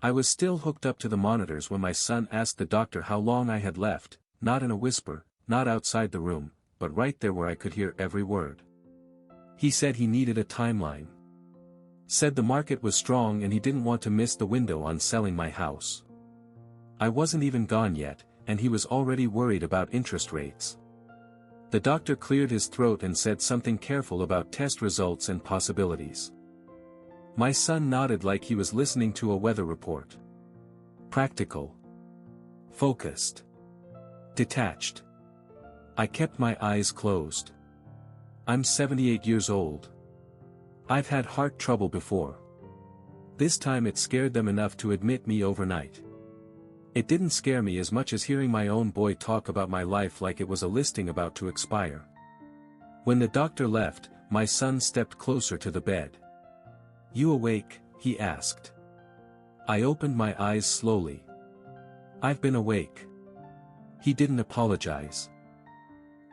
I was still hooked up to the monitors when my son asked the doctor how long I had left, not in a whisper, not outside the room, but right there where I could hear every word. He said he needed a timeline. Said the market was strong and he didn't want to miss the window on selling my house. I wasn't even gone yet, and he was already worried about interest rates. The doctor cleared his throat and said something careful about test results and possibilities. My son nodded like he was listening to a weather report. Practical. Focused. Detached. I kept my eyes closed. I'm 78 years old. I've had heart trouble before. This time it scared them enough to admit me overnight. It didn't scare me as much as hearing my own boy talk about my life like it was a listing about to expire. When the doctor left, my son stepped closer to the bed. "You awake?" he asked. I opened my eyes slowly. "I've been awake." He didn't apologize.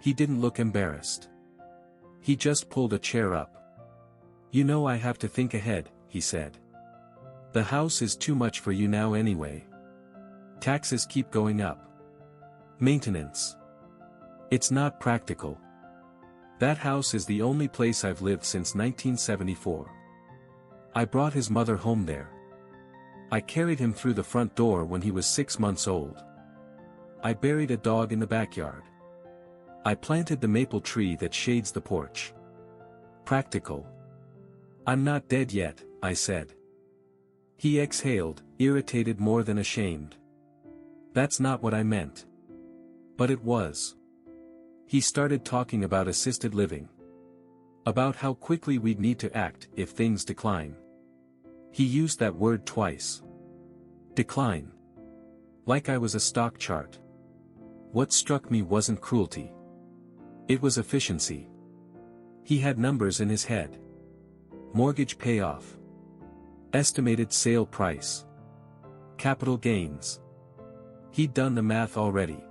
He didn't look embarrassed. He just pulled a chair up. "You know I have to think ahead," he said. "The house is too much for you now anyway. Taxes keep going up. Maintenance. It's not practical. That house is the only place I've lived since 1974. I brought his mother home there. I carried him through the front door when he was 6 months old. I buried a dog in the backyard. I planted the maple tree that shades the porch. Practical. I'm not dead yet," I said. He exhaled, irritated more than ashamed. "That's not what I meant." But it was. He started talking about assisted living. About how quickly we'd need to act if things decline. He used that word twice. Decline. Like I was a stock chart. What struck me wasn't cruelty. It was efficiency. He had numbers in his head. Mortgage payoff. Estimated sale price. Capital gains. He'd done the math already.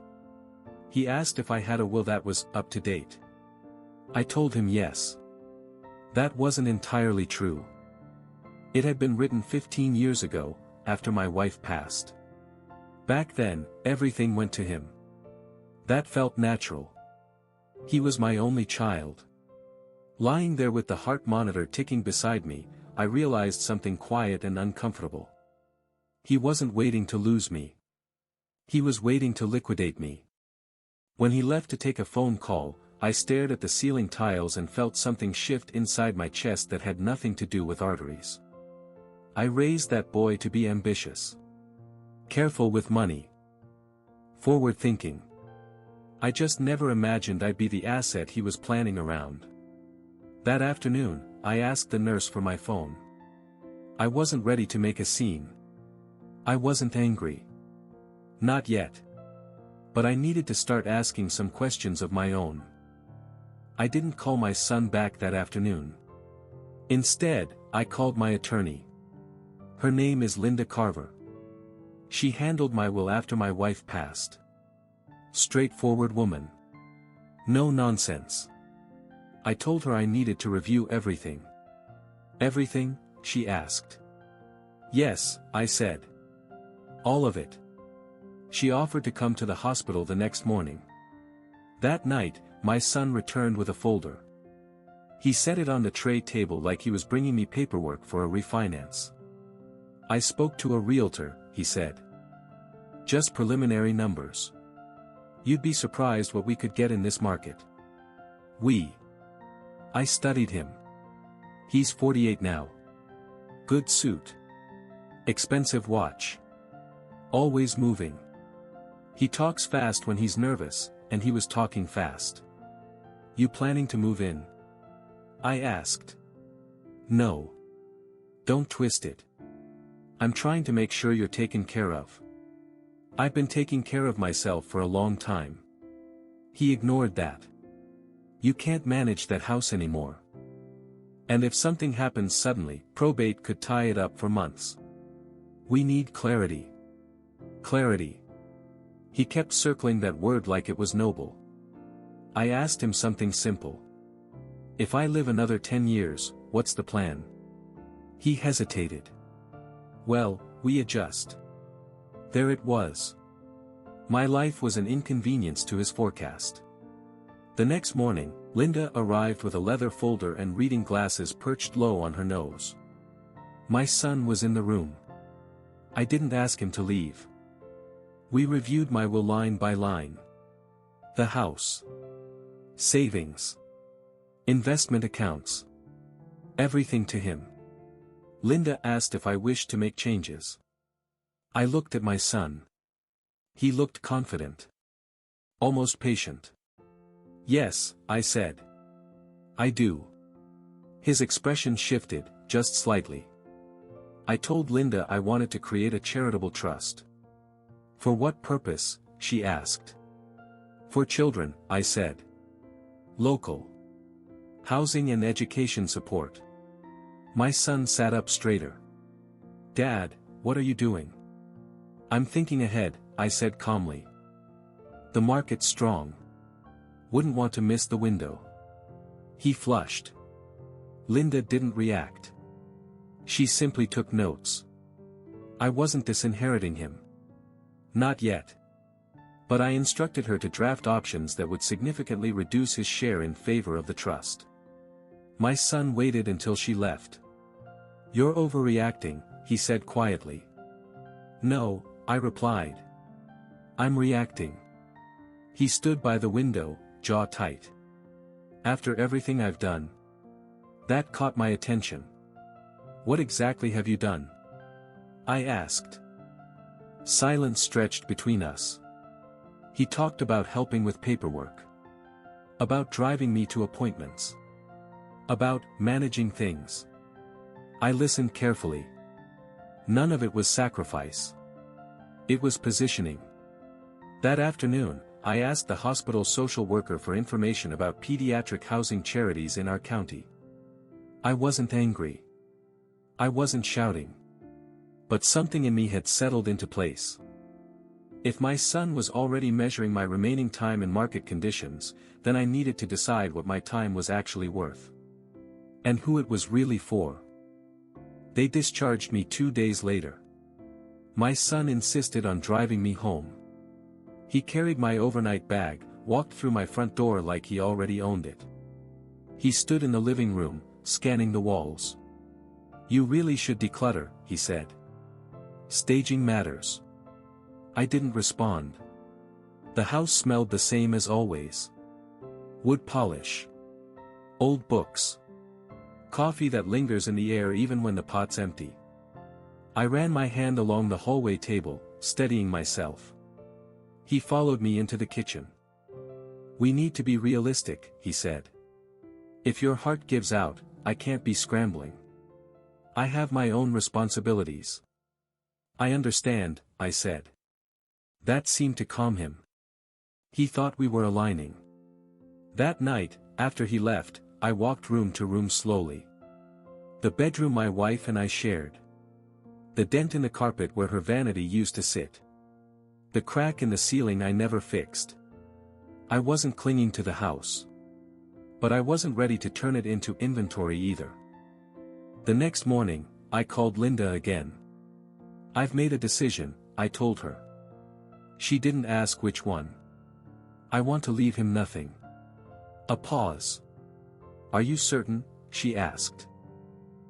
He asked if I had a will that was up to date. I told him yes. That wasn't entirely true. It had been written 15 years ago, after my wife passed. Back then, everything went to him. That felt natural. He was my only child. Lying there with the heart monitor ticking beside me, I realized something quiet and uncomfortable. He wasn't waiting to lose me. He was waiting to liquidate me. When he left to take a phone call, I stared at the ceiling tiles and felt something shift inside my chest that had nothing to do with arteries. I raised that boy to be ambitious. Careful with money. Forward-thinking. I just never imagined I'd be the asset he was planning around. That afternoon, I asked the nurse for my phone. I wasn't ready to make a scene. I wasn't angry. Not yet. But I needed to start asking some questions of my own. I didn't call my son back that afternoon. Instead, I called my attorney. Her name is Linda Carver. She handled my will after my wife passed. Straightforward woman. No nonsense. I told her I needed to review everything. Everything? She asked. Yes, I said. All of it. She offered to come to the hospital the next morning. That night, my son returned with a folder. He set it on the tray table like he was bringing me paperwork for a refinance. I spoke to a realtor, he said. Just preliminary numbers. You'd be surprised what we could get in this market. I studied him. He's 48 now. Good suit. Expensive watch. Always moving. He talks fast when he's nervous, and he was talking fast. You planning to move in? I asked. No. Don't twist it. I'm trying to make sure you're taken care of. I've been taking care of myself for a long time. He ignored that. You can't manage that house anymore. And if something happens suddenly, probate could tie it up for months. We need clarity. Clarity. He kept circling that word like it was noble. I asked him something simple. If I live another 10 years, what's the plan? He hesitated. Well, We adjust. There it was. My life was an inconvenience to his forecast. The next morning, Linda arrived with a leather folder and reading glasses perched low on her nose. My son was in the room. I didn't ask him to leave. We reviewed my will line by line. The house. Savings. Investment accounts. Everything to him. Linda asked if I wished to make changes. I looked at my son. He looked confident. Almost patient. Yes, I said. I do. His expression shifted, just slightly. I told Linda I wanted to create a charitable trust. For what purpose, she asked. For children, I said. Local. Housing and education support. My son sat up straighter. Dad, what are you doing? I'm thinking ahead, I said calmly. The market's strong. Wouldn't want to miss the window. He flushed. Linda didn't react. She simply took notes. I wasn't disinheriting him. Not yet. But I instructed her to draft options that would significantly reduce his share in favor of the trust. My son waited until she left. You're overreacting, he said quietly. No, I replied. I'm reacting. He stood by the window, jaw tight. After everything I've done. That caught my attention. What exactly have you done? I asked. Silence stretched between us. He talked about helping with paperwork. About driving me to appointments. About managing things. I listened carefully. None of it was sacrifice. It was positioning. That afternoon, I asked the hospital social worker for information about pediatric housing charities in our county. I wasn't angry. I wasn't shouting. But something in me had settled into place. If my son was already measuring my remaining time in market conditions, then I needed to decide what my time was actually worth. And who it was really for. They discharged me 2 days later. My son insisted on driving me home. He carried my overnight bag, walked through my front door like he already owned it. He stood in the living room, scanning the walls. You really should declutter, he said. Staging matters. I didn't respond. The house smelled the same as always. Wood polish. Old books. Coffee that lingers in the air even when the pot's empty. I ran my hand along the hallway table, steadying myself. He followed me into the kitchen. We need to be realistic, he said. If your heart gives out, I can't be scrambling. I have my own responsibilities. I understand, I said. That seemed to calm him. He thought we were aligning. That night, after he left, I walked room to room slowly. The bedroom my wife and I shared. The dent in the carpet where her vanity used to sit. The crack in the ceiling I never fixed. I wasn't clinging to the house. But I wasn't ready to turn it into inventory either. The next morning, I called Linda again. I've made a decision, I told her. She didn't ask which one. I want to leave him nothing. A pause. Are you certain? She asked.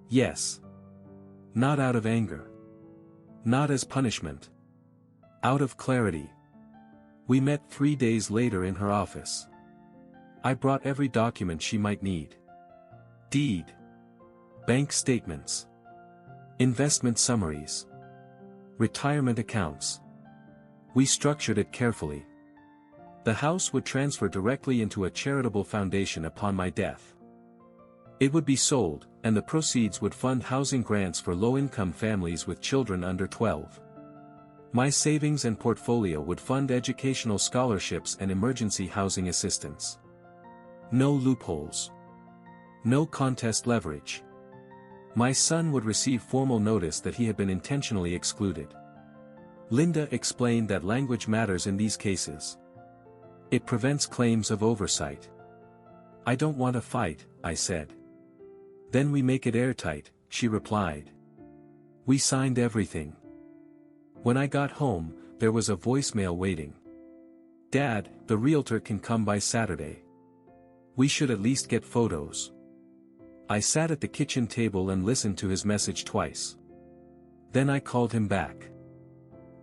Yes. Not out of anger. Not as punishment. Out of clarity. We met 3 days later in her office. I brought every document she might need. Deed. Bank statements. Investment summaries. Retirement accounts. We structured it carefully. The house would transfer directly into a charitable foundation upon my death. It would be sold, and the proceeds would fund housing grants for low-income families with children under 12. My savings and portfolio would fund educational scholarships and emergency housing assistance. No loopholes. No contest leverage. My son would receive formal notice that he had been intentionally excluded. Linda explained that language matters in these cases. It prevents claims of oversight. I don't want a fight, I said. Then we make it airtight, she replied. We signed everything. When I got home, there was a voicemail waiting. "Dad, the realtor can come by Saturday. We should at least get photos." I sat at the kitchen table and listened to his message twice. Then I called him back.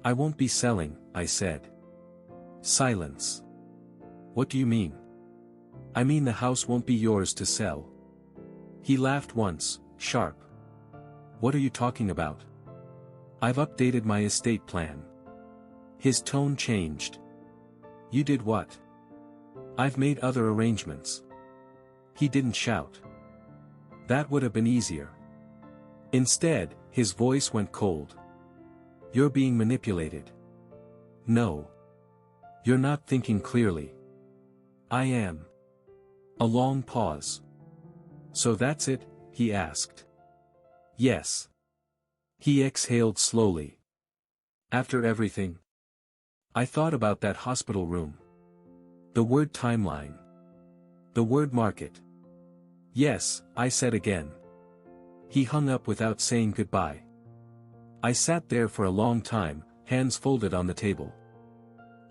"I won't be selling," I said. Silence. "What do you mean?" "I mean the house won't be yours to sell." He laughed once, sharp. "What are you talking about?" "I've updated my estate plan." His tone changed. "You did what?" "I've made other arrangements." He didn't shout. That would have been easier. Instead, his voice went cold. "You're being manipulated." "No. You're not thinking clearly." "I am." A long pause. "So that's it?" he asked. "Yes." He exhaled slowly. "After everything?" I thought about that hospital room. The word timeline. The word market. "Yes," I said again. He hung up without saying goodbye. I sat there for a long time, hands folded on the table.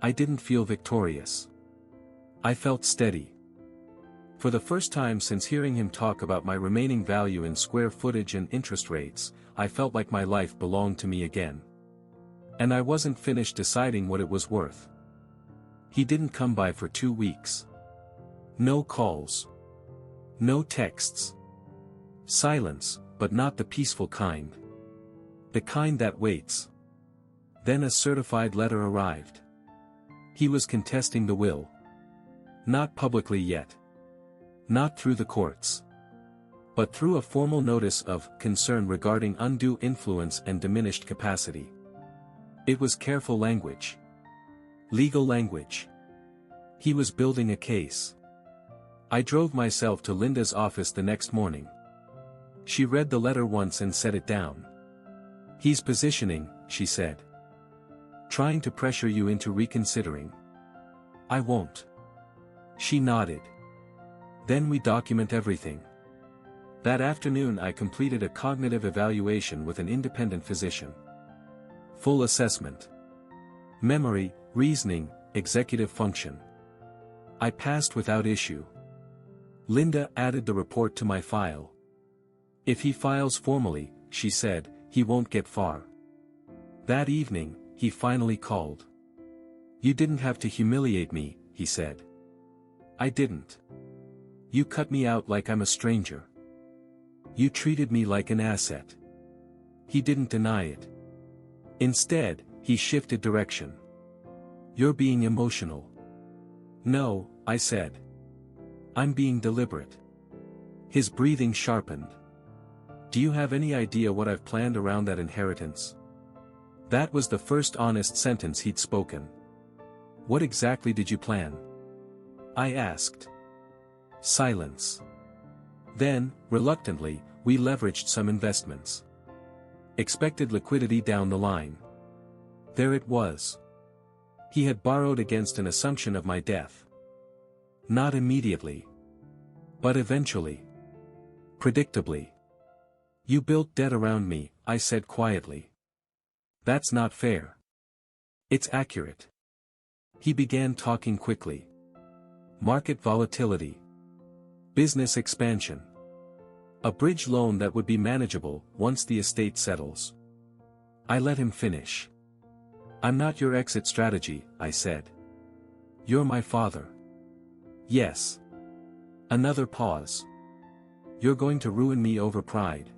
I didn't feel victorious. I felt steady. For the first time since hearing him talk about my remaining value in square footage and interest rates, I felt like my life belonged to me again. And I wasn't finished deciding what it was worth. He didn't come by for 2 weeks. No calls. No texts. Silence, but not the peaceful kind. The kind that waits. Then a certified letter arrived. He was contesting the will. Not publicly yet. Not through the courts. But through a formal notice of concern regarding undue influence and diminished capacity. It was careful language. Legal language. He was building a case. I drove myself to Linda's office the next morning. She read the letter once and set it down. "He's positioning," she said. "Trying to pressure you into reconsidering." "I won't." She nodded. "Then we document everything." That afternoon I completed a cognitive evaluation with an independent physician. Full assessment. Memory, reasoning, executive function. I passed without issue. Linda added the report to my file. "If he files formally," she said, "he won't get far." That evening, he finally called. "You didn't have to humiliate me," he said. "I didn't. You cut me out like I'm a stranger. You treated me like an asset." He didn't deny it. Instead, he shifted direction. "You're being emotional." "No," I said. "I'm being deliberate." His breathing sharpened. "Do you have any idea what I've planned around that inheritance?" That was the first honest sentence he'd spoken. "What exactly did you plan?" I asked. Silence. Then, reluctantly, we leveraged some investments. Expected liquidity down the line. There it was. He had borrowed against an assumption of my death. Not immediately. But eventually. Predictably. "You built debt around me," I said quietly. "That's not fair." "It's accurate." He began talking quickly. Market volatility. Business expansion. A bridge loan that would be manageable once the estate settles. I let him finish. "I'm not your exit strategy," I said. "You're my father." "Yes." Another pause. "You're going to ruin me over pride."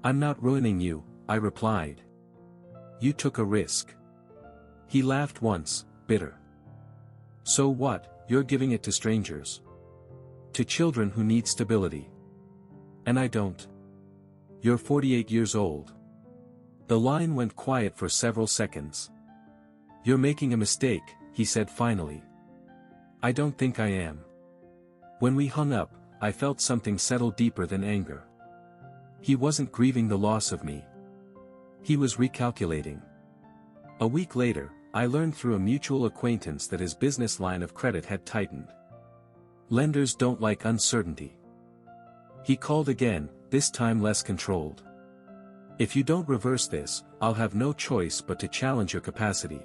"I'm not ruining you," I replied. "You took a risk." He laughed once, bitter. "So what, you're giving it to strangers? To children who need stability. And I don't. You're 48 years old." The line went quiet for several seconds. "You're making a mistake," he said finally. "I don't think I am." When we hung up, I felt something settle deeper than anger. He wasn't grieving the loss of me. He was recalculating. A week later, I learned through a mutual acquaintance that his business line of credit had tightened. Lenders don't like uncertainty. He called again, this time less controlled. If you don't reverse this, I'll have no choice but to challenge your capacity.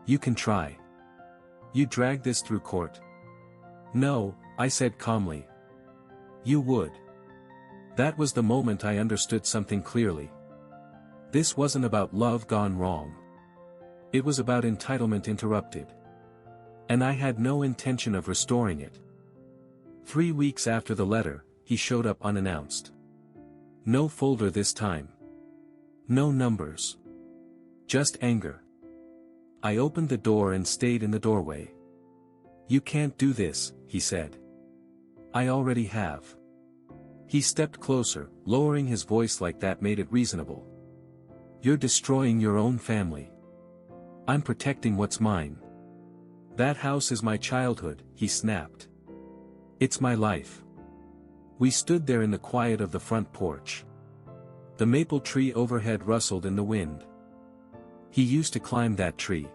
You can try. You drag this through court? No, I said calmly. You would. That was the moment I understood something clearly. This wasn't about love gone wrong. It was about entitlement interrupted. And I had no intention of restoring it. 3 weeks after the letter, he showed up unannounced. No folder this time. No numbers. Just anger. I opened the door and stayed in the doorway. You can't do this, he said. I already have. He stepped closer, lowering his voice like that made it reasonable. You're destroying your own family. I'm protecting what's mine. That house is my childhood, he snapped. It's my life. We stood there in the quiet of the front porch. The maple tree overhead rustled in the wind. He used to climb that tree.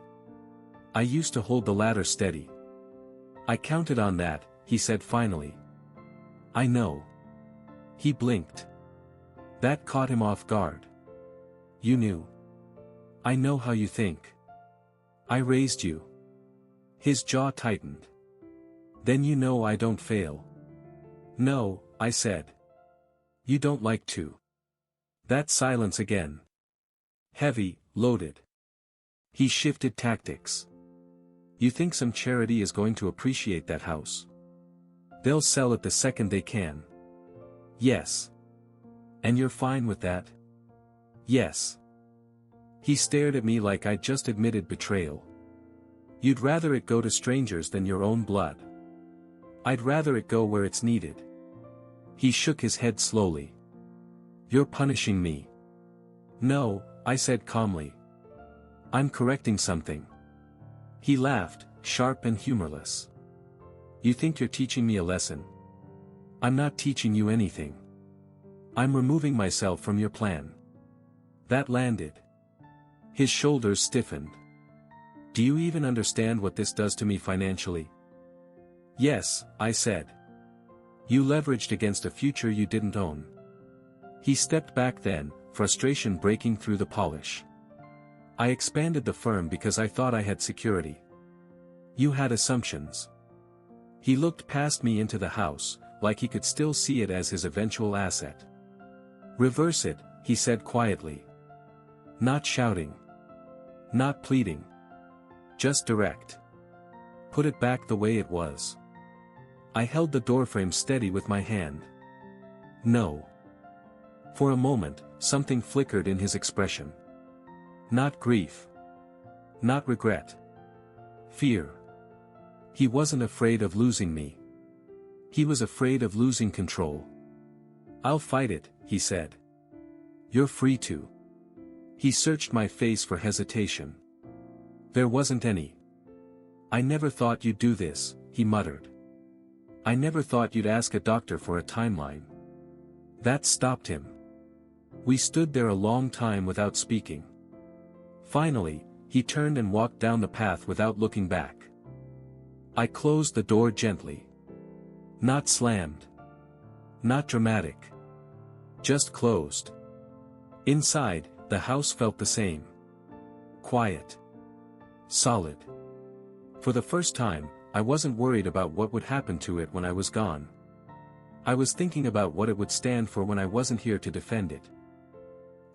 I used to hold the ladder steady. I counted on that, he said finally. I know. He blinked. That caught him off guard. You knew. I know how you think. I raised you. His jaw tightened. Then you know I don't fail. No, I said. You don't like to. That silence again. Heavy, loaded. He shifted tactics. You think some charity is going to appreciate that house? They'll sell it the second they can. Yes. And you're fine with that? Yes. He stared at me like I'd just admitted betrayal. You'd rather it go to strangers than your own blood. I'd rather it go where it's needed. He shook his head slowly. You're punishing me. No, I said calmly. I'm correcting something. He laughed, sharp and humorless. You think you're teaching me a lesson? I'm not teaching you anything. I'm removing myself from your plan. That landed. His shoulders stiffened. Do you even understand what this does to me financially? Yes, I said. You leveraged against a future you didn't own. He stepped back then, frustration breaking through the polish. I expanded the firm because I thought I had security. You had assumptions. He looked past me into the house, like he could still see it as his eventual asset. Reverse it, he said quietly. Not shouting. Not pleading. Just direct. Put it back the way it was. I held the doorframe steady with my hand. No. For a moment, something flickered in his expression. Not grief. Not regret. Fear. He wasn't afraid of losing me. He was afraid of losing control. I'll fight it, he said. You're free to. He searched my face for hesitation. There wasn't any. I never thought you'd do this, he muttered. I never thought you'd ask a doctor for a timeline. That stopped him. We stood there a long time without speaking. Finally, he turned and walked down the path without looking back. I closed the door gently. Not slammed. Not dramatic. Just closed. Inside, the house felt the same. Quiet. Solid. For the first time, I wasn't worried about what would happen to it when I was gone. I was thinking about what it would stand for when I wasn't here to defend it.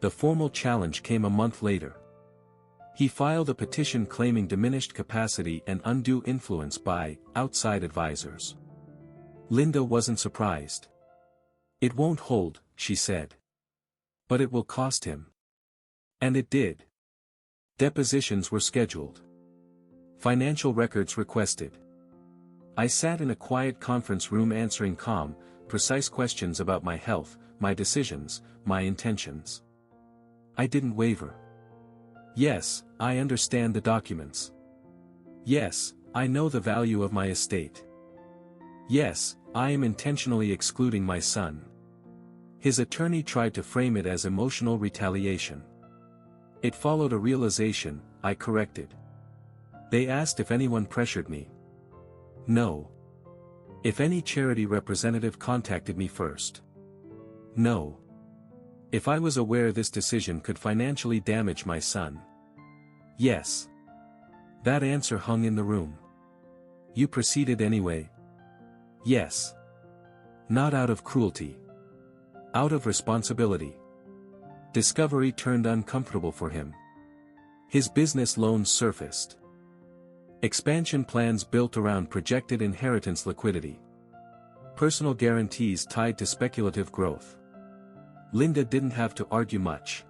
The formal challenge came a month later. He filed a petition claiming diminished capacity and undue influence by outside advisors. Linda wasn't surprised. It won't hold, she said. But it will cost him. And it did. Depositions were scheduled. Financial records requested. I sat in a quiet conference room answering calm, precise questions about my health, my decisions, my intentions. I didn't waver. Yes, I understand the documents. Yes, I know the value of my estate. Yes, I am intentionally excluding my son. His attorney tried to frame it as emotional retaliation. It followed a realization, I corrected. They asked if anyone pressured me. No. If any charity representative contacted me first. No. If I was aware this decision could financially damage my son. Yes. That answer hung in the room. You proceeded anyway? Yes. Not out of cruelty. Out of responsibility. Discovery turned uncomfortable for him. His business loans surfaced. Expansion plans built around projected inheritance liquidity. Personal guarantees tied to speculative growth. Linda didn't have to argue much.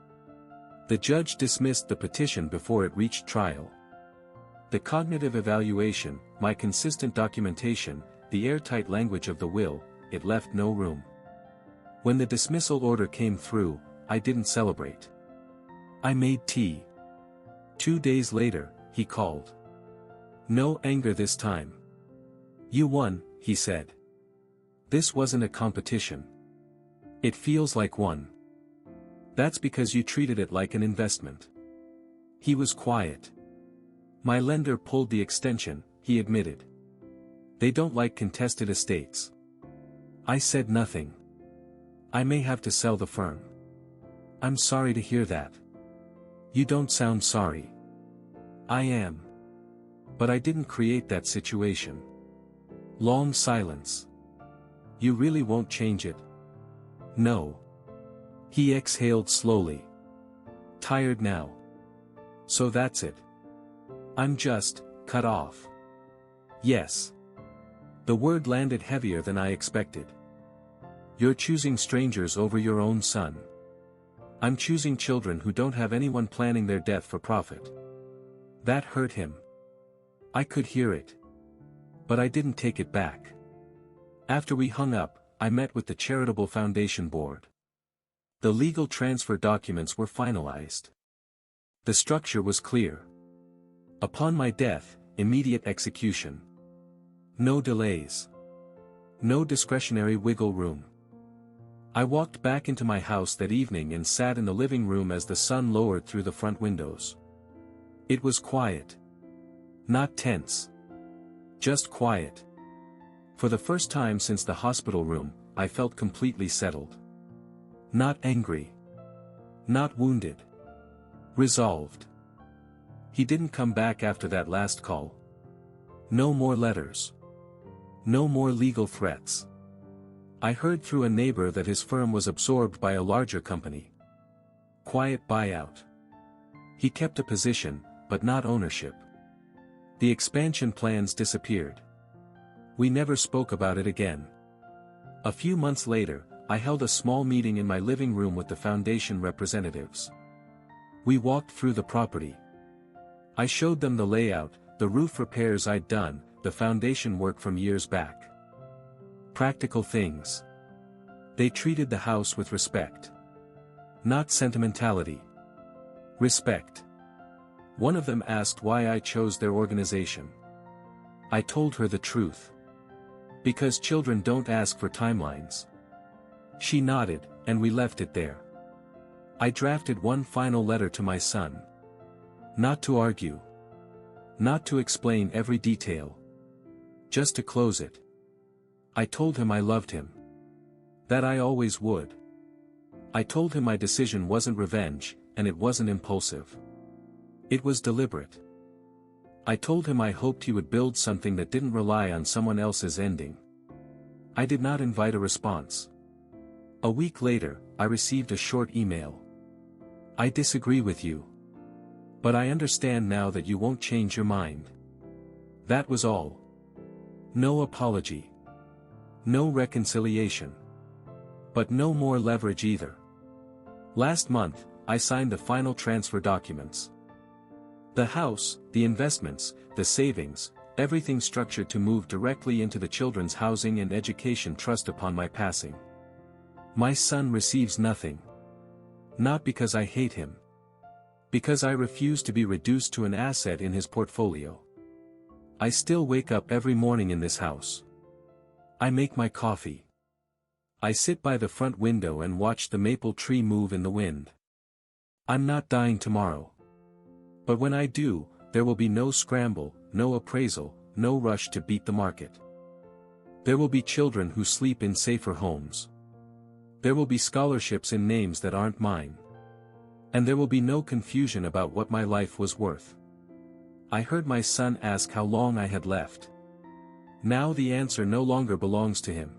The judge dismissed the petition before it reached trial. The cognitive evaluation, my consistent documentation, the airtight language of the will, it left no room. When the dismissal order came through, I didn't celebrate. I made tea. 2 days later, he called. No anger this time. You won, he said. This wasn't a competition. It feels like one. That's because you treated it like an investment. He was quiet. My lender pulled the extension, he admitted. They don't like contested estates. I said nothing. I may have to sell the firm. I'm sorry to hear that. You don't sound sorry. I am. But I didn't create that situation. Long silence. You really won't change it? No. He exhaled slowly. Tired now. So that's it. I'm just, cut off. Yes. The word landed heavier than I expected. You're choosing strangers over your own son. I'm choosing children who don't have anyone planning their death for profit. That hurt him. I could hear it. But I didn't take it back. After we hung up, I met with the Charitable Foundation Board. The legal transfer documents were finalized. The structure was clear. Upon my death, immediate execution. No delays. No discretionary wiggle room. I walked back into my house that evening and sat in the living room as the sun lowered through the front windows. It was quiet. Not tense. Just quiet. For the first time since the hospital room, I felt completely settled. Not angry. Not wounded. Resolved. He didn't come back after that last call. No more letters. No more legal threats. I heard through a neighbor that his firm was absorbed by a larger company. Quiet buyout. He kept a position, but not ownership. The expansion plans disappeared. We never spoke about it again. A few months later, I held a small meeting in my living room with the foundation representatives. We walked through the property. I showed them the layout, the roof repairs I'd done, the foundation work from years back. Practical things. They treated the house with respect. Not sentimentality. Respect. One of them asked why I chose their organization. I told her the truth. Because children don't ask for timelines. She nodded, and we left it there. I drafted one final letter to my son. Not to argue. Not to explain every detail. Just to close it. I told him I loved him. That I always would. I told him my decision wasn't revenge, and it wasn't impulsive. It was deliberate. I told him I hoped he would build something that didn't rely on someone else's ending. I did not invite a response. A week later, I received a short email. I disagree with you. But I understand now that you won't change your mind. That was all. No apology. No reconciliation. But no more leverage either. Last month, I signed the final transfer documents. The house, the investments, the savings, everything structured to move directly into the Children's Housing and Education Trust upon my passing. My son receives nothing. Not because I hate him. Because I refuse to be reduced to an asset in his portfolio. I still wake up every morning in this house. I make my coffee. I sit by the front window and watch the maple tree move in the wind. I'm not dying tomorrow. But when I do, there will be no scramble, no appraisal, no rush to beat the market. There will be children who sleep in safer homes. There will be scholarships in names that aren't mine. And there will be no confusion about what my life was worth. I heard my son ask how long I had left. Now the answer no longer belongs to him.